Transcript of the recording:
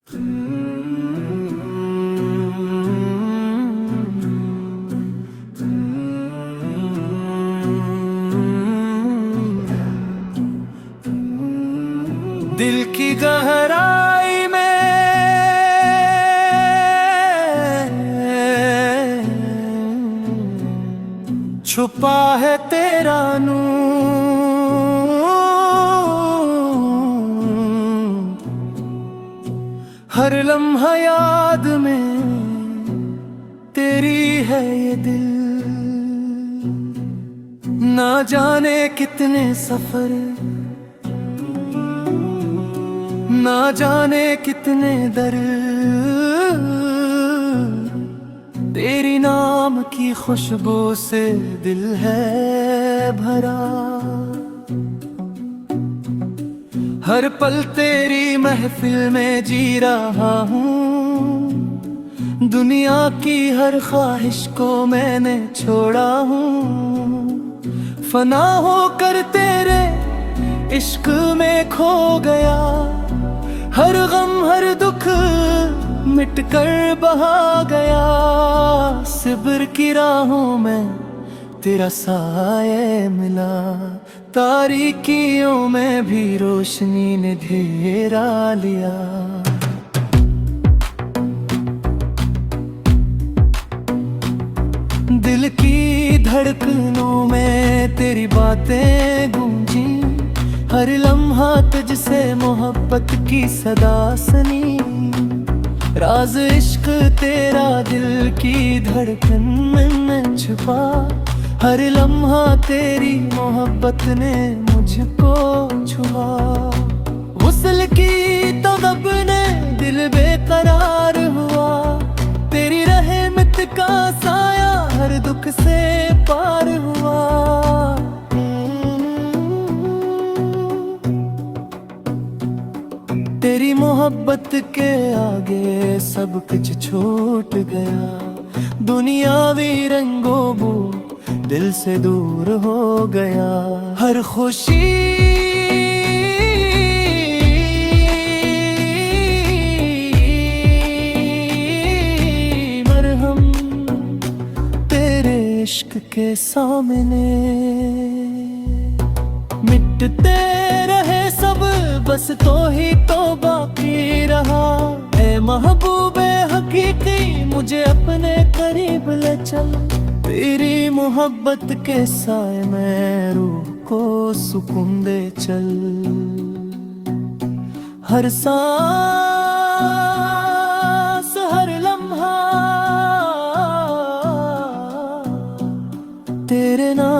दिल की गहराई में छुपा है तेरा नूर, हर लम्हा याद में तेरी है ये दिल। ना जाने कितने सफर, ना जाने कितने दर, तेरी नाम की खुशबू से दिल है भरा। हर पल तेरी महफिल में जी रहा हूँ, दुनिया की हर ख्वाहिश को मैंने छोड़ा हूँ। फना होकर तेरे इश्क में खो गया, हर गम हर दुख मिट कर बहा गया। सिब्र की राहों में तेरा साये मिला, तारीकियों में भी रोशनी ने घेरा लिया। दिल की धड़कनों में तेरी बातें गूंजी, हर लम्हा तुझसे मोहब्बत की सदा सुनी। राज इश्क तेरा दिल की धड़कन में छुपा, हर लम्हा तेरी मोहब्बत ने मुझको छुआ। गुस्ल की तलब ने दिल बेकरार हुआ, तेरी रहमत का साया हर दुख से पार हुआ। तेरी मोहब्बत के आगे सब कुछ छूट गया, दुनियावी रंगों वो दिल से दूर हो गया। हर खुशी मरहम तेरे इश्क के सामने। मिटते रहे सब बस तो ही तो बाकी रहा। ऐ महबूबे हकीकी मुझे अपने करीब ले चल, तेरी मोहब्बत के साए में रूह को सुकून दे चल। हर सांस हर लम्हा तेरे नाम